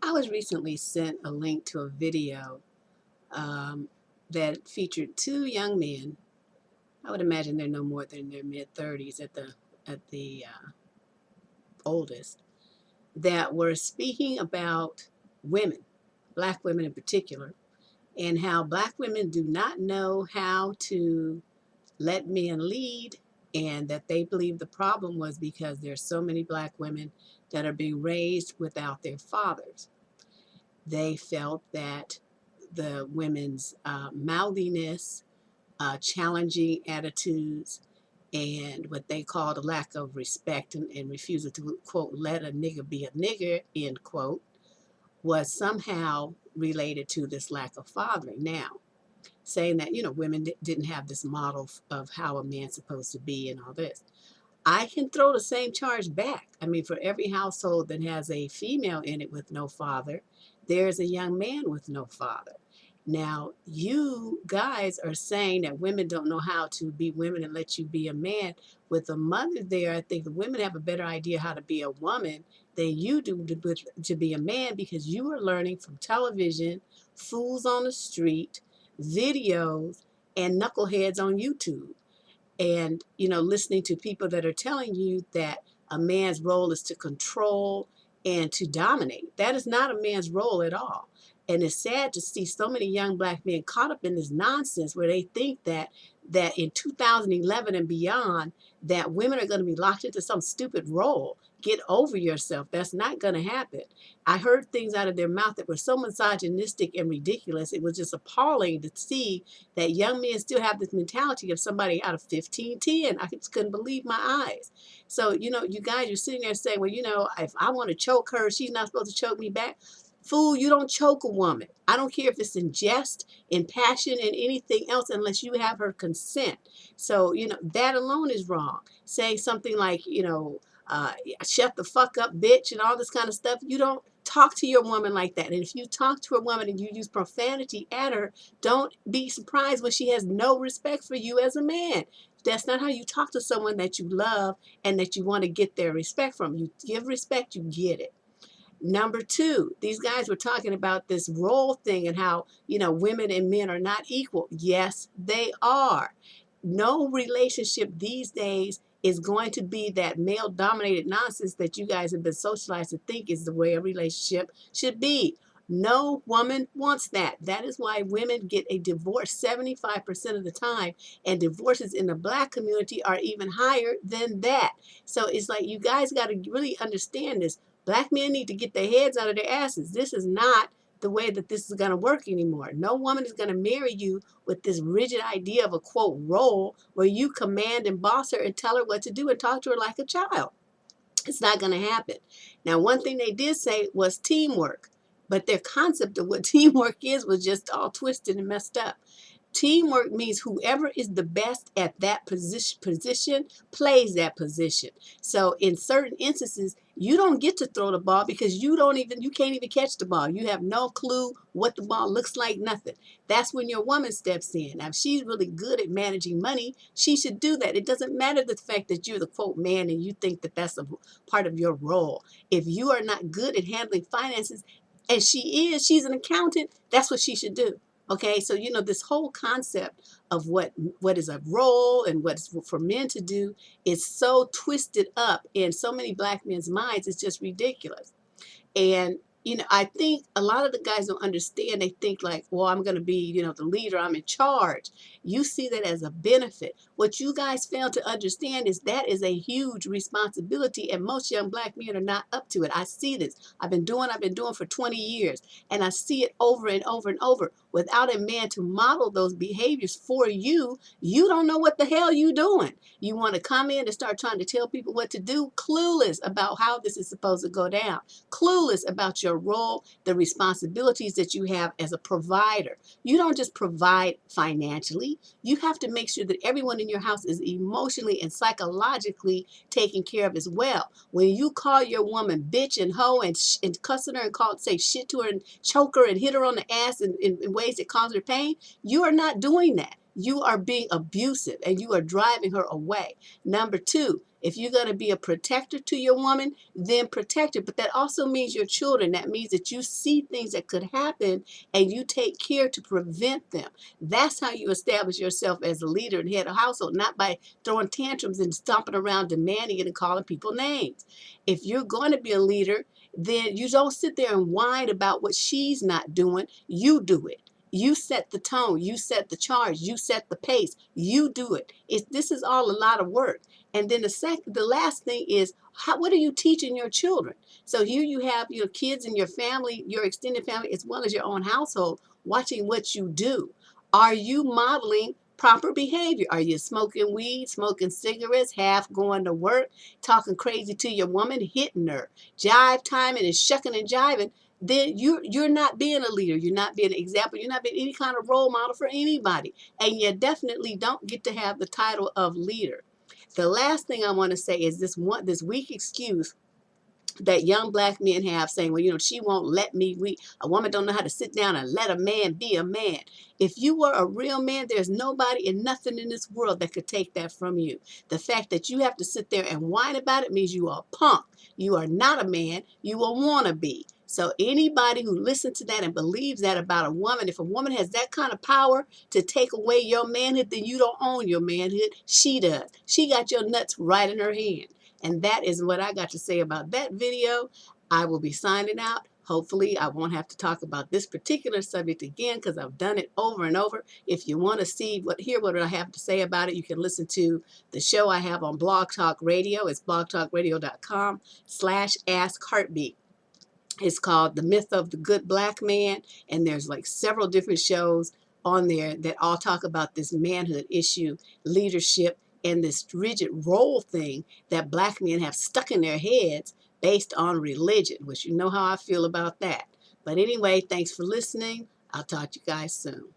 I was recently sent a link to a video um, that featured two young men. I would imagine they're no more than their mid-30s at the oldest, that were speaking about women, black women in particular, and how black women do not know how to let men lead, and that they believe the problem was because there's so many black women that are being raised without their fathers. They felt that the women's mouthiness, challenging attitudes, and what they called a lack of respect and refusal to, quote, let a nigger be a nigger, end quote, was somehow related to this lack of fathering. Now, saying that, women didn't have this model of how a man's supposed to be and all this. I can throw the same charge back. I mean, for every household that has a female in it with no father, there's a young man with no father. Now, you guys are saying that women don't know how to be women and let you be a man. With a mother there, I think the women have a better idea how to be a woman than you do to be a man, because you are learning from television, fools on the street, videos, and knuckleheads on YouTube, and listening to people that are telling you that a man's role is to control and to dominate. That is not a man's role at all. And it's sad to see so many young black men caught up in this nonsense where they think that in 2011 and beyond, that women are going to be locked into some stupid role. Get over yourself. That's not going to happen. I heard things out of their mouth that were so misogynistic and ridiculous. It was just appalling to see that young men still have this mentality of somebody out of 1510. I just couldn't believe my eyes. So, you guys are sitting there saying, well, if I want to choke her, she's not supposed to choke me back. Fool, you don't choke a woman. I don't care if it's in jest, in passion, and anything else, unless you have her consent. So, that alone is wrong. Saying something like, shut the fuck up, bitch, and all this kind of stuff. You don't talk to your woman like that. And if you talk to a woman and you use profanity at her, don't be surprised when she has no respect for you as a man. That's not how you talk to someone that you love and that you want to get their respect from. You give respect, you get it. Number two, these guys were talking about this role thing and how, women and men are not equal. Yes, they are. No relationship these days is going to be that male dominated nonsense that you guys have been socialized to think is the way a relationship should be. No woman wants that. That is why women get a divorce 75% of the time, and divorces in the black community are even higher than that. So it's like, you guys got to really understand this. Black men need to get their heads out of their asses. This is not the way that this is going to work anymore. No woman is going to marry you with this rigid idea of a, quote, role where you command and boss her and tell her what to do and talk to her like a child. It's not going to happen. Now, one thing they did say was teamwork, but their concept of what teamwork is was just all twisted and messed up. Teamwork means whoever is the best at that position plays that position. So in certain instances, you don't get to throw the ball because you can't even catch the ball. You have no clue what the ball looks like, nothing. That's when your woman steps in. Now, if she's really good at managing money, she should do that. It doesn't matter the fact that you're the, quote, man and you think that that's a part of your role. If you are not good at handling finances, and she's an accountant, that's what she should do. Okay, so this whole concept of what is a role and what's for men to do is so twisted up in so many black men's minds. It's just ridiculous. And I think a lot of the guys don't understand. They think like, well, I'm going to be, the leader. I'm in charge. You see that as a benefit. What you guys fail to understand is that is a huge responsibility, and most young black men are not up to it. I see this. I've been doing for 20 years, and I see it over and over and over. Without a man to model those behaviors for you, you don't know what the hell you're doing. You want to come in and start trying to tell people what to do, clueless about how this is supposed to go down, clueless about your role, the responsibilities that you have as a provider. You don't just provide financially. You have to make sure that everyone in your house is emotionally and psychologically taken care of as well. When you call your woman bitch and hoe and cussing her and say shit to her and choke her and hit her on the ass in ways that cause her pain, you are not doing that. You are being abusive and you are driving her away. Number two, If you're going to be a protector to your woman, then protect her. But that also means your children. That means that you see things that could happen and you take care to prevent them. That's how you establish yourself as a leader and head of household, not by throwing tantrums and stomping around demanding it and calling people names. If you're going to be a leader, then you don't sit there and whine about what she's not doing. You do it. You set the tone, you set the charge, you set the pace, you do it. This is all a lot of work. And then the last thing is, what are you teaching your children? So here you have your kids and your family, your extended family, as well as your own household, watching what you do. Are you modeling proper behavior? Are you smoking weed, smoking cigarettes, half going to work, talking crazy to your woman, hitting her, jive timing and shucking and jiving? Then you're not being a leader. You're not being an example. You're not being any kind of role model for anybody. And you definitely don't get to have the title of leader. The last thing I want to say is this weak excuse that young black men have, saying, well, she won't let me. A woman don't know how to sit down and let a man be a man. If you were a real man, there's nobody and nothing in this world that could take that from you. The fact that you have to sit there and whine about it means you are a punk. You are not a man. You a wannabe. So anybody who listens to that and believes that about a woman, if a woman has that kind of power to take away your manhood, then you don't own your manhood. She does. She got your nuts right in her hand. And that is what I got to say about that video. I will be signing out. Hopefully, I won't have to talk about this particular subject again because I've done it over and over. If you want to hear what I have to say about it, you can listen to the show I have on Blog Talk Radio. It's blogtalkradio.com/askheartbeat. It's called The Myth of the Good Black Man, and there's like several different shows on there that all talk about this manhood issue, leadership, and this rigid role thing that black men have stuck in their heads based on religion, which you know how I feel about that. But anyway, thanks for listening. I'll talk to you guys soon.